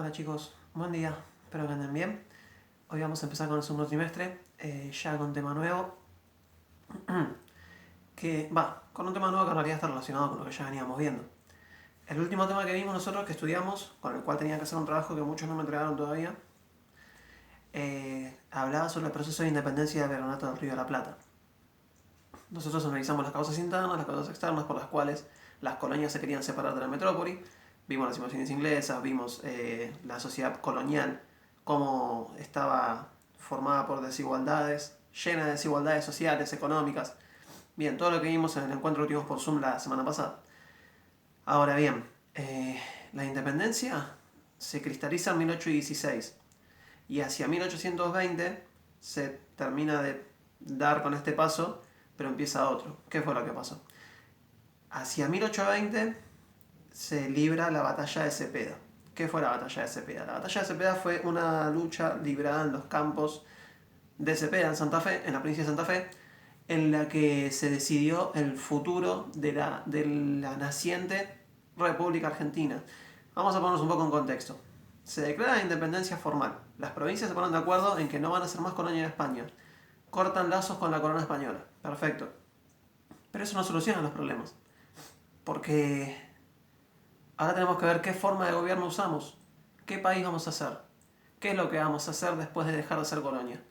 Hola chicos, buen día, espero que anden bien. Hoy vamos a empezar con el segundo trimestre, ya con tema nuevo, con un tema nuevo que en realidad está relacionado con lo que ya veníamos viendo. El último tema que vimos nosotros, que estudiamos, con el cual tenía que hacer un trabajo que muchos no me entregaron todavía, hablaba sobre el proceso de independencia del Virreinato del Río de la Plata. Nosotros analizamos las causas internas, las causas externas por las cuales las colonias se querían separar de la metrópoli. Vimos las invasiones inglesas, vimos la sociedad colonial, cómo estaba formada por desigualdades, llena de desigualdades sociales, económicas. Bien, todo lo que vimos en el encuentro que tuvimos por Zoom la semana pasada. Ahora bien, la independencia se cristaliza en 1816 y hacia 1820 se termina de dar con este paso, pero empieza otro. ¿Qué fue lo que pasó? Hacia 1820 se libra la batalla de Cepeda. ¿Qué fue la batalla de Cepeda? La batalla de Cepeda fue una lucha librada en los campos de Cepeda, en Santa Fe, en la provincia de Santa Fe, en la que se decidió el futuro de la naciente República Argentina. Vamos a ponernos un poco en contexto. Se declara la independencia formal. Las provincias se ponen de acuerdo en que no van a ser más colonia de España. Cortan lazos con la corona española. Perfecto. Pero eso no soluciona los problemas. Porque ahora tenemos que ver qué forma de gobierno usamos, qué país vamos a hacer, qué es lo que vamos a hacer después de dejar de ser colonia.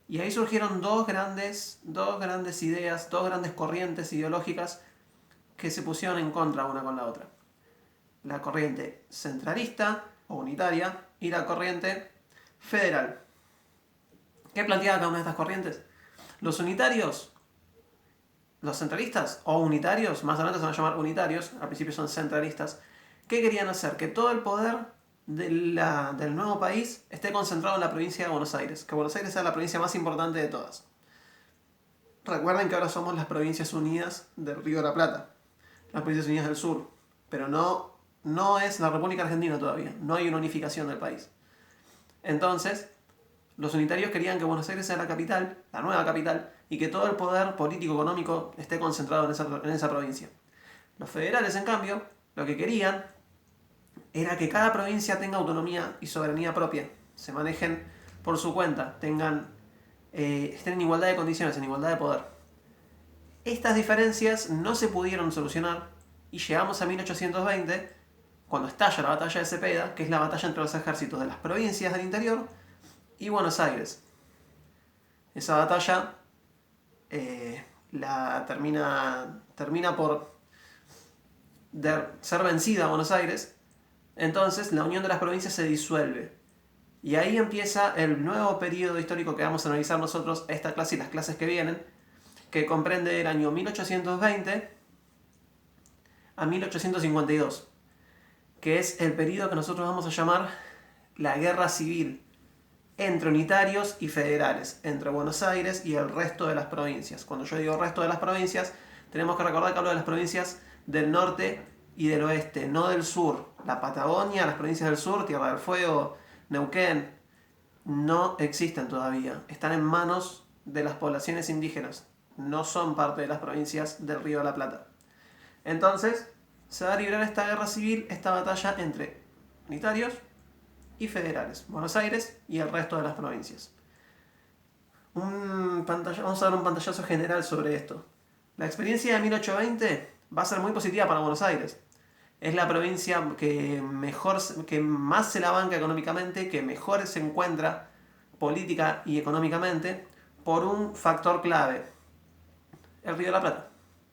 Y ahí surgieron dos grandes ideas, dos grandes corrientes ideológicas que se pusieron en contra una con la otra. La corriente centralista o unitaria y la corriente federal. ¿Qué planteaba cada una de estas corrientes? Los unitarios, los centralistas o unitarios, más adelante se van a llamar unitarios, al principio son centralistas, ¿qué querían hacer? Que todo el poder del nuevo país esté concentrado en la provincia de Buenos Aires, que Buenos Aires sea la provincia más importante de todas. Recuerden que ahora somos las Provincias Unidas del Río de la Plata, las Provincias Unidas del Sur, pero no es la República Argentina todavía, no hay una unificación del país. Entonces, los unitarios querían que Buenos Aires sea la capital, la nueva capital, y que todo el poder político-económico esté concentrado en esa provincia. Los federales, en cambio, lo que querían era que cada provincia tenga autonomía y soberanía propia, se manejen por su cuenta, estén en igualdad de condiciones, en igualdad de poder. Estas diferencias no se pudieron solucionar y llegamos a 1820, cuando estalla la batalla de Cepeda, que es la batalla entre los ejércitos de las provincias del interior y Buenos Aires. Esa batalla termina por ser vencida a Buenos Aires. Entonces la unión de las provincias se disuelve. Y ahí empieza el nuevo periodo histórico que vamos a analizar nosotros, esta clase y las clases que vienen, que comprende el año 1820 a 1852, que es el periodo que nosotros vamos a llamar la Guerra Civil entre unitarios y federales, entre Buenos Aires y el resto de las provincias. Cuando yo digo resto de las provincias, tenemos que recordar que hablo de las provincias del norte y del oeste, no del sur. La Patagonia, las provincias del sur, Tierra del Fuego, Neuquén, no existen todavía. Están en manos de las poblaciones indígenas. No son parte de las provincias del Río de la Plata. Entonces, se va a librar esta guerra civil, esta batalla entre unitarios y federales, Buenos Aires y el resto de las provincias. Vamos a dar un pantallazo general sobre esto. La experiencia de 1820 va a ser muy positiva para Buenos Aires. Es la provincia que más se la banca económicamente, que mejor se encuentra política y económicamente, por un factor clave: el Río de la Plata,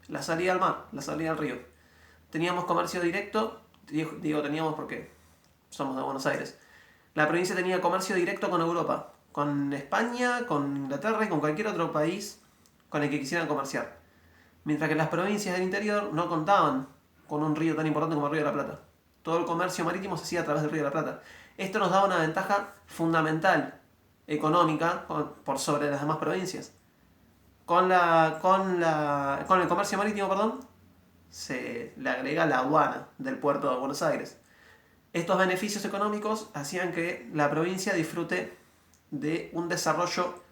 la salida al mar, la salida al río. Teníamos comercio directo, digo teníamos porque somos de Buenos Aires. La provincia tenía comercio directo con Europa, con España, con Inglaterra y con cualquier otro país con el que quisieran comerciar. Mientras que las provincias del interior no contaban con un río tan importante como el Río de la Plata. Todo el comercio marítimo se hacía a través del Río de la Plata. Esto nos daba una ventaja fundamental económica por sobre las demás provincias. Con el comercio marítimo, se le agrega la aduana del puerto de Buenos Aires. Estos beneficios económicos hacían que la provincia disfrute de un desarrollo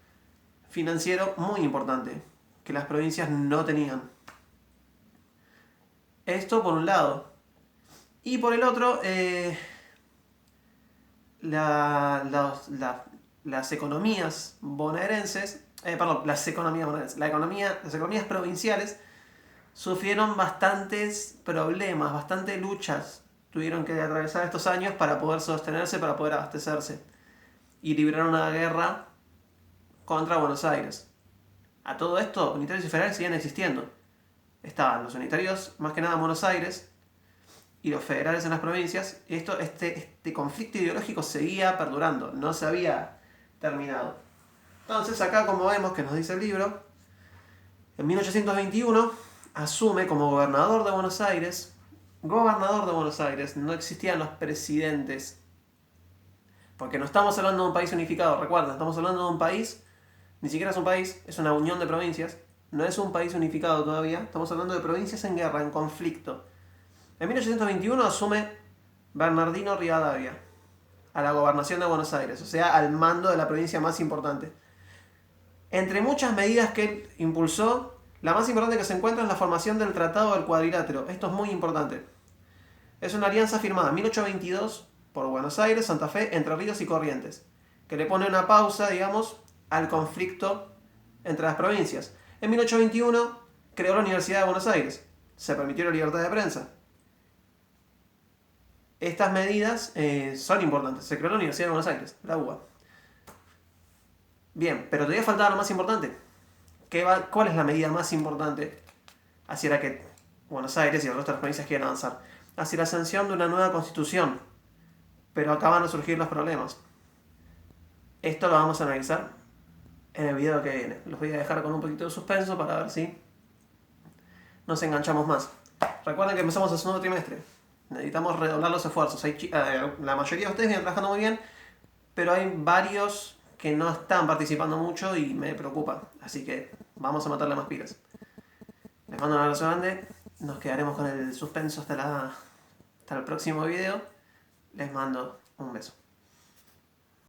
financiero muy importante, que las provincias no tenían. Esto por un lado. Y por el otro, las economías bonaerenses, las economías bonaerenses, las economías provinciales sufrieron bastantes problemas, bastantes luchas. Tuvieron que atravesar estos años para poder sostenerse, para poder abastecerse. Y libraron una guerra contra Buenos Aires. A todo esto, unitarios y federales siguen existiendo. Estaban los unitarios, más que nada en Buenos Aires, y los federales en las provincias. Y este conflicto ideológico seguía perdurando, no se había terminado. Entonces acá, como vemos que nos dice el libro, en 1821 asume como gobernador de Buenos Aires. Gobernador de Buenos Aires, no existían los presidentes. Porque no estamos hablando de un país unificado, recuerda, estamos hablando de un país, ni siquiera es un país, es una unión de provincias. No es un país unificado todavía, estamos hablando de provincias en guerra, en conflicto. En 1821 asume Bernardino Rivadavia a la gobernación de Buenos Aires, o sea, al mando de la provincia más importante. Entre muchas medidas que él impulsó, la más importante que se encuentra es la formación del Tratado del Cuadrilátero. Esto es muy importante. Es una alianza firmada en 1822 por Buenos Aires, Santa Fe, Entre Ríos y Corrientes, que le pone una pausa, digamos, al conflicto entre las provincias. En 1821 creó la Universidad de Buenos Aires. Se permitió la libertad de prensa. Estas medidas son importantes. Se creó la Universidad de Buenos Aires, la UBA. Bien, pero todavía faltaba lo más importante. ¿Cuál es la medida más importante hacia la que Buenos Aires y el resto de las provincias quieren avanzar? Hacia la sanción de una nueva constitución. Pero acaban de surgir los problemas. Esto lo vamos a analizar en el video que viene. Los voy a dejar con un poquito de suspenso para ver si nos enganchamos más. Recuerden que empezamos el segundo trimestre. Necesitamos redoblar los esfuerzos. La mayoría de ustedes vienen trabajando muy bien, pero hay varios que no están participando mucho y me preocupa. Así que vamos a meterle más pilas. Les mando un abrazo grande. Nos quedaremos con el suspenso hasta el próximo video. Les mando un beso.